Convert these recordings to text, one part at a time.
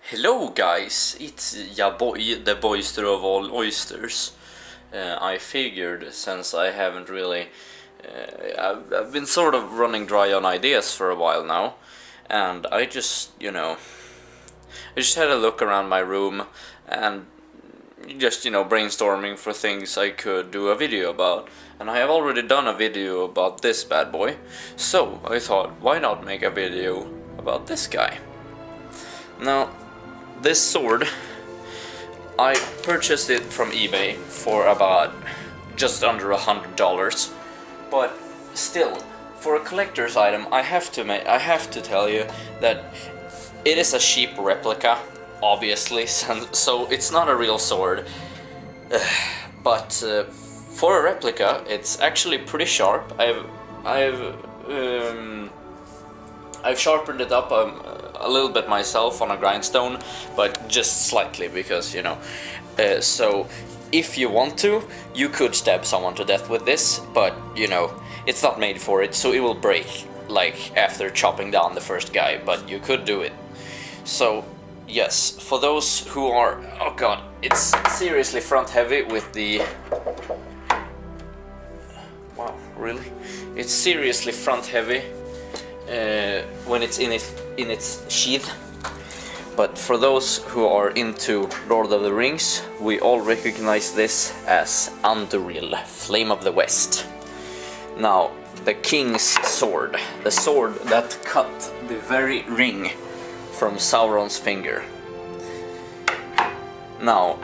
Hello guys, it's ya boy, the boyster of all oysters. I figured since I haven't really, I've been sort of running dry on ideas for a while now, and I just had a look around my room and just brainstorming for things I could do a video about, and I have already done a video about this bad boy, so I thought, why not make a video about this guy? Now, this sword, I purchased it from eBay for about just under $100, but still, for a collector's item, I have to tell you that it is a cheap replica, obviously, so it's not a real sword, but for a replica, it's actually pretty sharp. I've sharpened it up a little bit myself on a grindstone, but just slightly because, so if you want to, you could stab someone to death with this, but, it's not made for it, so it will break, like, after chopping down the first guy, but you could do it. So, yes, for those who are, oh god, it's seriously front heavy with the, wow, really? It's seriously front heavy when it's in its sheath. But for those who are into Lord of the Rings, we all recognize this as Andúril, Flame of the West. Now, the king's sword, the sword that cut the very ring from Sauron's finger. Now,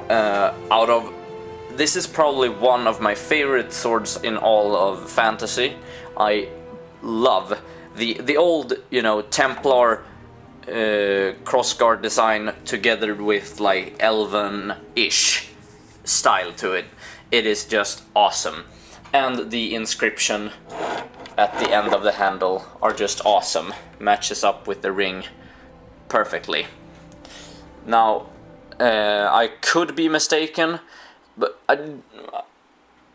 this is probably one of my favorite swords in all of fantasy. I love the old, Templar crossguard design together with like elven-ish style to it. It is just awesome. And the inscription at the end of the handle are just awesome. Matches up with the ring perfectly. Now, I could be mistaken, but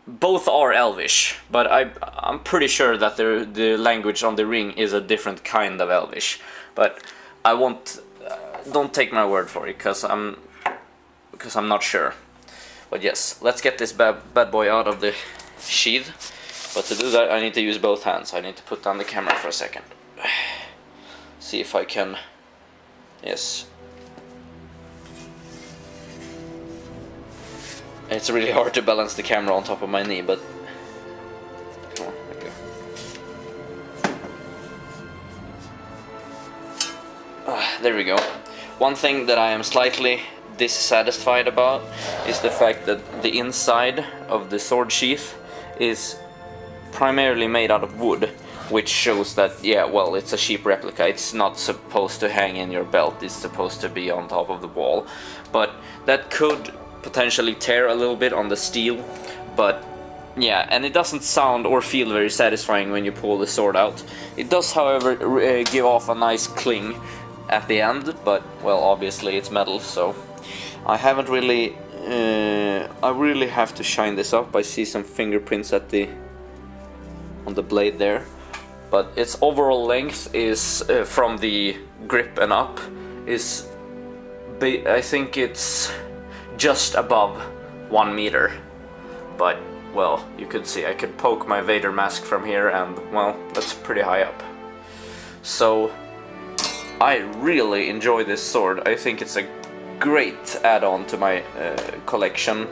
both are Elvish, but I'm pretty sure that the language on the ring is a different kind of Elvish. But I won't. Don't take my word for it, because I'm not sure. But yes, let's get this bad boy out of the sheath. But to do that, I need to use both hands. I need to put down the camera for a second. See if I can. Yes. It's really hard to balance the camera on top of my knee, but oh, there we go. There we go. One thing that I am slightly dissatisfied about is the fact that the inside of the sword sheath is primarily made out of wood, which shows that, yeah, well, it's a cheap replica. It's not supposed to hang in your belt. It's supposed to be on top of the wall, but that could potentially tear a little bit on the steel, but yeah, and it doesn't sound or feel very satisfying when you pull the sword out. It does, however, give off a nice cling at the end, but, well, obviously it's metal, so I haven't really, I really have to shine this up. I see some fingerprints on the blade there, but its overall length is, from the grip and up, is, I think it's just above 1 meter, but, well, you could see I could poke my Vader mask from here, and, well, that's pretty high up. So I really enjoy this sword. I think it's a great add-on to my collection.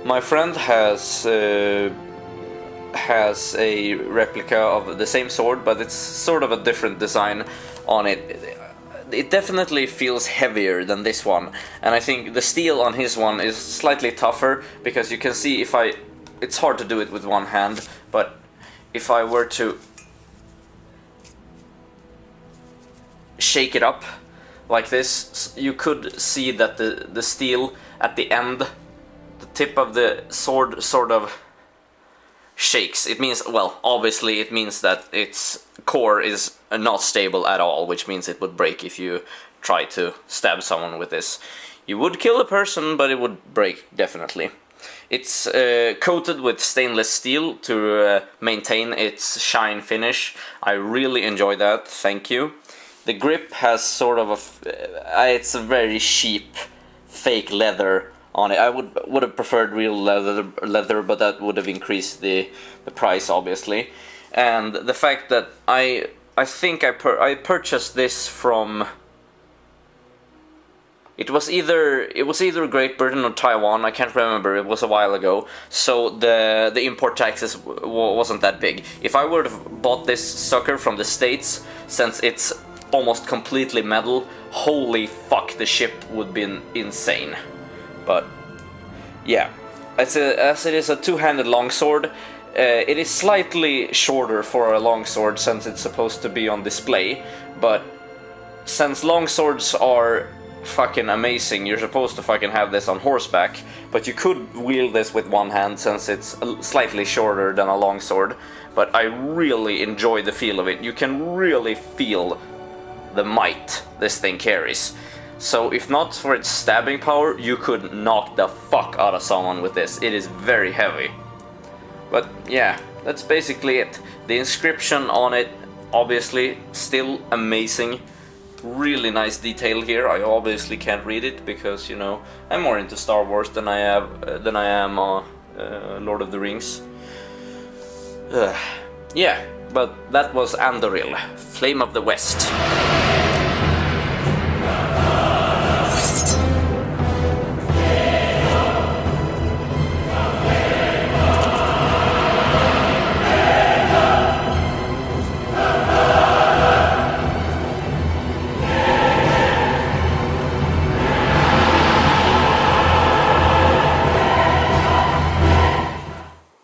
My friend has a replica of the same sword, but it's sort of a different design on it. It definitely feels heavier than this one, and I think the steel on his one is slightly tougher, because you can see it's hard to do it with one hand, but if I were to shake it up like this, you could see that the steel at the end, the tip of the sword sort of shakes. It means, well, obviously it means that its core is not stable at all, which means it would break if you try to stab someone with this. You would kill a person, but it would break, definitely. It's coated with stainless steel to maintain its shine finish. I really enjoy that, thank you. The grip has sort of it's a very cheap, fake leather on it. I would have preferred real leather, but that would have increased the price, obviously. And the fact that I think I purchased this from. It was either Great Britain or Taiwan. I can't remember. It was a while ago. So the import taxes wasn't that big. If I would have bought this sucker from the States, since it's almost completely metal, holy fuck, the ship would be insane. But yeah, as it is a two-handed longsword, it is slightly shorter for a longsword since it's supposed to be on display. But since longswords are fucking amazing, you're supposed to fucking have this on horseback, but you could wield this with one hand since it's slightly shorter than a longsword. But I really enjoy the feel of it. You can really feel the might this thing carries. So if not for its stabbing power, you could knock the fuck out of someone with this. It is very heavy. But yeah, that's basically it. The inscription on it, obviously, still amazing. Really nice detail here. I obviously can't read it because, you know, I'm more into Star Wars than I am Lord of the Rings. Yeah, but that was Andúril, Flame of the West.